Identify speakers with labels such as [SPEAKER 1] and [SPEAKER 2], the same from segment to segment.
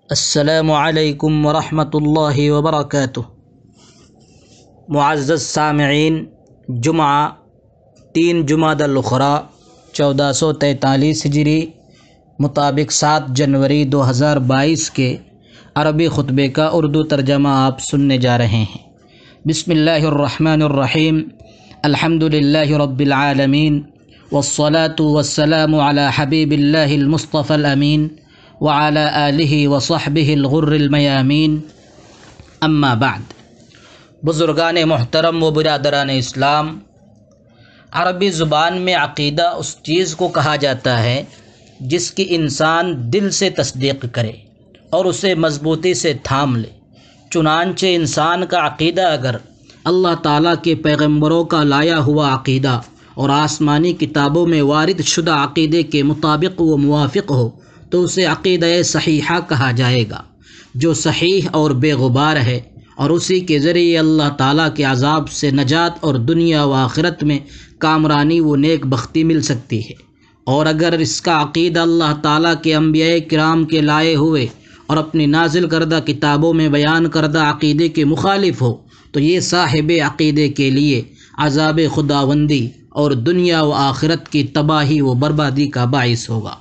[SPEAKER 1] السلام علیکم ورحمۃ اللہ وبرکاتہ۔ معزز سامعین، جمعہ 3 جمادی الاخری 1443 ہجری مطابق 7 جنوری 2022 کے عربی خطبے کا اردو ترجمہ آپ سننے جا رہے ہیں۔ بسم اللہ الرحمن الرحیم، الحمد للہ رب العالمین، والصلاة والسلام علی حبیب اللہ المصطفى الامین وعلی آلہ وصحبہ الغر المیامین، اما بعد۔ بزرگان محترم و برادران اسلام، عربی زبان میں عقیدہ اس چیز کو کہا جاتا ہے جس کی انسان دل سے تصدیق کرے اور اسے مضبوطی سے تھام لے۔ چنانچہ انسان کا عقیدہ اگر اللہ تعالیٰ کے پیغمبروں کا لایا ہوا عقیدہ اور آسمانی کتابوں میں وارد شدہ عقیدے کے مطابق و موافق ہو تو اسے عقیدہ صحیحہ کہا جائے گا، جو صحیح اور بے غبار ہے، اور اسی کے ذریعے اللہ تعالیٰ کے عذاب سے نجات اور دنیا و آخرت میں کامرانی و نیک بختی مل سکتی ہے۔ اور اگر اس کا عقیدہ اللہ تعالیٰ کے انبیاء کرام کے لائے ہوئے اور اپنی نازل کردہ کتابوں میں بیان کردہ عقیدے کے مخالف ہو تو یہ صاحب عقیدے کے لیے عذاب خداوندی اور دنیا و آخرت کی تباہی و بربادی کا باعث ہوگا۔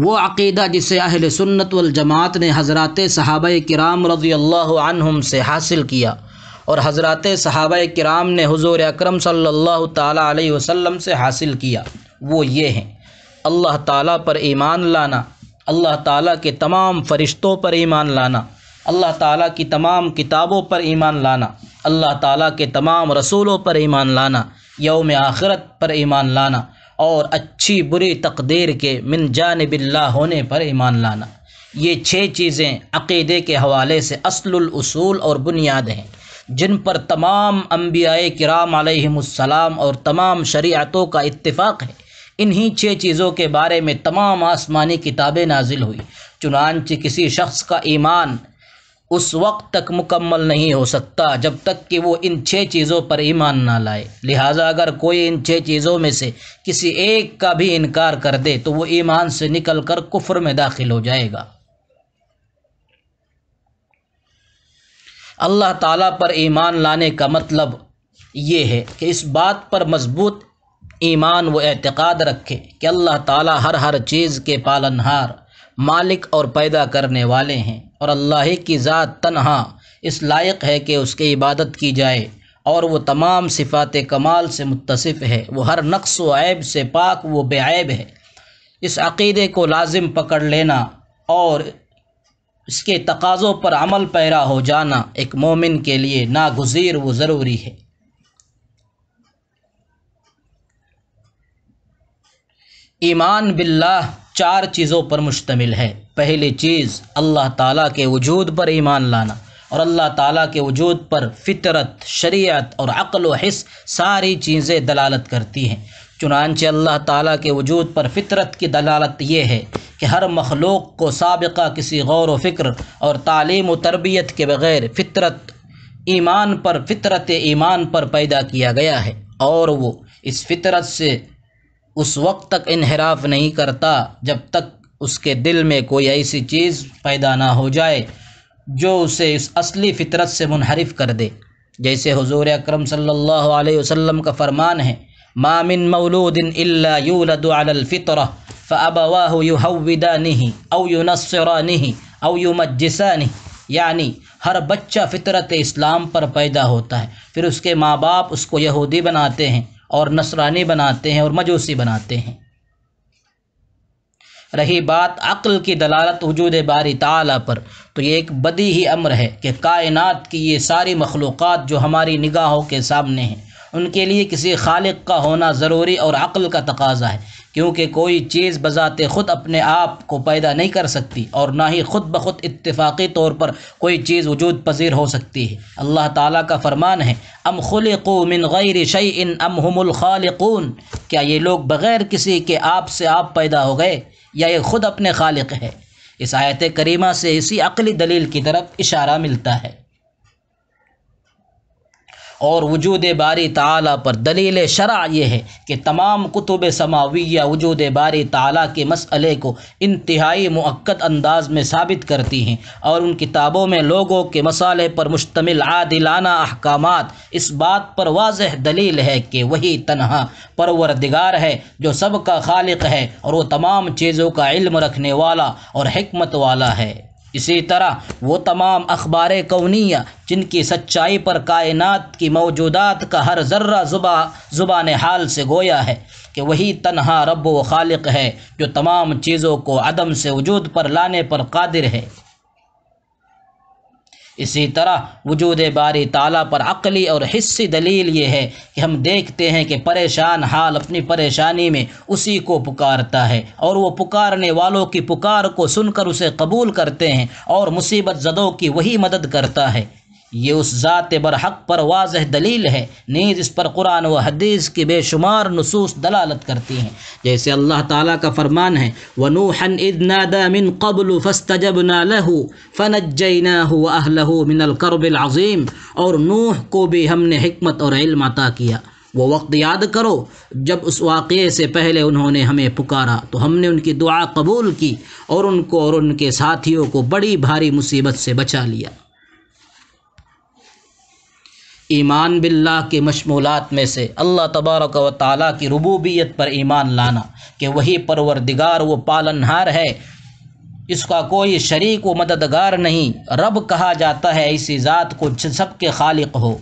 [SPEAKER 1] وہ عقیدہ جسے اہل سنت والجماعت نے حضرات صحابہ کرام رضی اللہ عنہم سے حاصل کیا اور حضرات صحابہ کرام نے حضور اکرم صلی اللہ تعالیٰ علیہ وسلم سے حاصل کیا، وہ یہ ہیں: اللہ تعالیٰ پر ایمان لانا، اللہ تعالیٰ کے تمام فرشتوں پر ایمان لانا، اللہ تعالیٰ کی تمام کتابوں پر ایمان لانا، اللہ تعالیٰ کے تمام رسولوں پر ایمان لانا، یوم آخرت پر ایمان لانا، اور اچھی بری تقدیر کے من جانب اللہ ہونے پر ایمان لانا۔ یہ 6 چیزیں عقیدے کے حوالے سے اصل الاصول اور بنیاد ہیں، جن پر تمام انبیاء کرام علیہم السلام اور تمام شریعتوں کا اتفاق ہے۔ انہی 6 چیزوں کے بارے میں تمام آسمانی کتابیں نازل ہوئی۔ چنانچہ کسی شخص کا ایمان اس وقت تک مکمل نہیں ہو سکتا جب تک کہ وہ ان 6 چیزوں پر ایمان نہ لائے۔ لہٰذا اگر کوئی ان 6 چیزوں میں سے کسی ایک کا بھی انکار کر دے تو وہ ایمان سے نکل کر کفر میں داخل ہو جائے گا۔ اللہ تعالیٰ پر ایمان لانے کا مطلب یہ ہے کہ اس بات پر مضبوط ایمان و اعتقاد رکھے کہ اللہ تعالیٰ ہر چیز کے پالنہار، مالک اور پیدا کرنے والے ہیں، اور اللہ کی ذات تنہا اس لائق ہے کہ اس کی عبادت کی جائے، اور وہ تمام صفات کمال سے متصف ہے، وہ ہر نقص و عیب سے پاک و بے عیب ہے۔ اس عقیدے کو لازم پکڑ لینا اور اس کے تقاضوں پر عمل پیرا ہو جانا ایک مومن کے لیے ناگزیر و ضروری ہے۔ ایمان باللہ 4 چیزوں پر مشتمل ہے۔ پہلی چیز اللہ تعالیٰ کے وجود پر ایمان لانا، اور اللہ تعالیٰ کے وجود پر فطرت، شریعت اور عقل و حس ساری چیزیں دلالت کرتی ہیں۔ چنانچہ اللہ تعالیٰ کے وجود پر فطرت کی دلالت یہ ہے کہ ہر مخلوق کو سابقہ کسی غور و فکر اور تعلیم و تربیت کے بغیر فطرت ایمان پر پیدا کیا گیا ہے، اور وہ اس فطرت سے اس وقت تک انحراف نہیں کرتا جب تک اس کے دل میں کوئی ایسی چیز پیدا نہ ہو جائے جو اسے اس اصلی فطرت سے منحرف کر دے۔ جیسے حضور اکرم صلی اللہ علیہ وسلم کا فرمان ہے: ما من مولود الا یولد علی الفطرہ فابواہ یہودانہ او ینصرانہ او یمجسانہ، یعنی ہر بچہ فطرت اسلام پر پیدا ہوتا ہے، پھر اس کے ماں باپ اس کو یہودی بناتے ہیں اور نصرانی بناتے ہیں اور مجوسی بناتے ہیں۔ رہی بات عقل کی دلالت وجود باری تعالیٰ پر، تو یہ ایک بدیہی امر ہے کہ کائنات کی یہ ساری مخلوقات جو ہماری نگاہوں کے سامنے ہیں، ان کے لیے کسی خالق کا ہونا ضروری اور عقل کا تقاضا ہے، کیونکہ کوئی چیز بذات خود اپنے آپ کو پیدا نہیں کر سکتی، اور نہ ہی خود بخود اتفاقی طور پر کوئی چیز وجود پذیر ہو سکتی ہے۔ اللہ تعالیٰ کا فرمان ہے: ام خلقوا من غیر شیء ام هم الخالقون، کیا یہ لوگ بغیر کسی کے آپ سے آپ پیدا ہو گئے یا یہ خود اپنے خالق ہے؟ اس آیت کریمہ سے اسی عقلی دلیل کی طرف اشارہ ملتا ہے۔ اور وجود باری تعالیٰ پر دلیل شرع یہ ہے کہ تمام کتب سماویہ وجود باری تعالیٰ کے مسئلے کو انتہائی مؤکد انداز میں ثابت کرتی ہیں، اور ان کتابوں میں لوگوں کے مصالح پر مشتمل عادلانہ احکامات اس بات پر واضح دلیل ہے کہ وہی تنہا پروردگار ہے جو سب کا خالق ہے، اور وہ تمام چیزوں کا علم رکھنے والا اور حکمت والا ہے۔ اسی طرح وہ تمام اخبار کونیہ جن کی سچائی پر کائنات کی موجودات کا ہر ذرہ زبان حال سے گویا ہے کہ وہی تنہا رب و خالق ہے جو تمام چیزوں کو عدم سے وجود پر لانے پر قادر ہے۔ اسی طرح وجود باری تعالیٰ پر عقلی اور حسی دلیل یہ ہے کہ ہم دیکھتے ہیں کہ پریشان حال اپنی پریشانی میں اسی کو پکارتا ہے، اور وہ پکارنے والوں کی پکار کو سن کر اسے قبول کرتے ہیں، اور مصیبت زدوں کی وہی مدد کرتا ہے۔ یہ اس ذات برحق پر واضح دلیل ہے، نیز اس پر قرآن و حدیث کی بے شمار نصوص دلالت کرتی ہیں، جیسے اللہ تعالیٰ کا فرمان ہے وَنُوحًا إِذْ نَادَى مِن قَبْلُ فَاسْتَجَبْنَا لَهُ فَنَجَّيْنَاهُ وَأَهْلَهُ مِنَ الْكَرْبِ الْعَظِيمِ، اور نوح کو بھی ہم نے حکمت اور علم عطا کیا۔ وہ وقت یاد کرو جب اس واقعے سے پہلے انہوں نے ہمیں پکارا تو ہم نے ان کی دعا قبول کی، اور ان کو اور ان کے ساتھیوں کو بڑی بھاری مصیبت سے بچا لیا۔ ایمان باللہ کے مشمولات میں سے اللہ تبارک و تعالیٰ کی ربوبیت پر ایمان لانا کہ وہی پروردگار و پالنہار ہے، اس کا کوئی شریک و مددگار نہیں۔ رب کہا جاتا ہے ایسی ذات کو جو سب کے خالق ہو،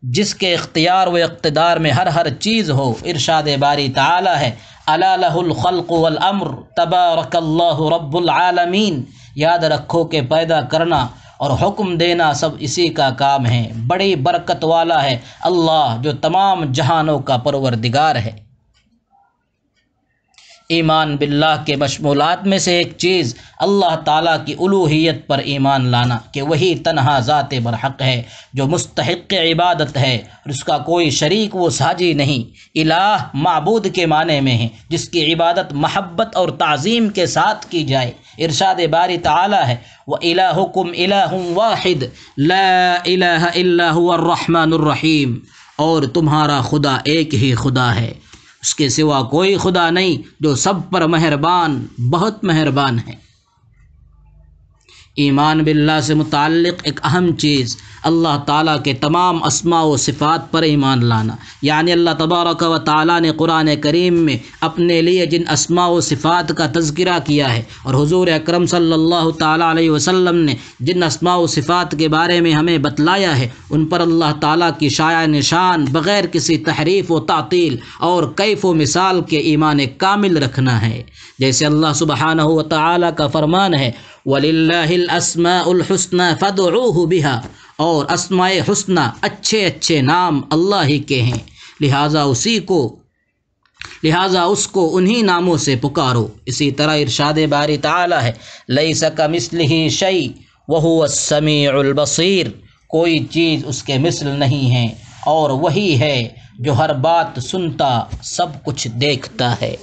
[SPEAKER 1] جس کے اختیار و اقتدار میں ہر چیز ہو۔ ارشاد باری تعالیٰ ہے الا لہ الخلق والامر تبارک اللہ رب العالمین، یاد رکھو کہ پیدا کرنا اور حکم دینا سب اسی کا کام ہے، بڑی برکت والا ہے اللہ جو تمام جہانوں کا پروردگار ہے۔ ایمان باللہ کے مشمولات میں سے ایک چیز اللہ تعالیٰ کی الوہیت پر ایمان لانا کہ وہی تنہا ذات برحق ہے جو مستحق عبادت ہے، اور اس کا کوئی شریک و ساجی نہیں۔ الہ معبود کے معنی میں ہے جس کی عبادت محبت اور تعظیم کے ساتھ کی جائے۔ ارشاد باری تعالیٰ ہے وَإِلَٰهُكُمْ إِلَٰهٌ وَاحِدٌ لَا إِلَٰهَ إِلَّا هُوَ الرَّحْمَٰنُ الرَّحِيمُ، اور تمہارا خدا ایک ہی خدا ہے، اس کے سوا کوئی خدا نہیں جو سب پر مہربان بہت مہربان ہے۔ ایمان باللہ سے متعلق ایک اہم چیز اللہ تعالیٰ کے تمام اسماء و صفات پر ایمان لانا، یعنی اللہ تبارک و تعالیٰ نے قرآن کریم میں اپنے لیے جن اسماء و صفات کا تذکرہ کیا ہے، اور حضور اکرم صلی اللہ تعالیٰ علیہ وسلم نے جن اسماء و صفات کے بارے میں ہمیں بتلایا ہے، ان پر اللہ تعالیٰ کی شایع نشان بغیر کسی تحریف و تعطیل اور کیف و مثال کے ایمان کامل رکھنا ہے۔ جیسے اللہ سبحانہ و تعالیٰ کا فرمان ہے وَلِلَّهِ الْأَسْمَاءُ الْحُسْنَى فَادْعُوهُ بِهَا، اور اسماء حسنہ اچھے نام اللہ ہی کے ہیں، لہٰذا اس کو انہی ناموں سے پکارو۔ اسی طرح ارشاد باری تعالیٰ ہے لَيْسَ كَمِثْلِهِ شَيْءٌ وَهُوَ السَّمِيعُ الْبَصِيرُ، کوئی چیز اس کے مثل نہیں ہے، اور وہی ہے جو ہر بات سنتا سب کچھ دیکھتا ہے۔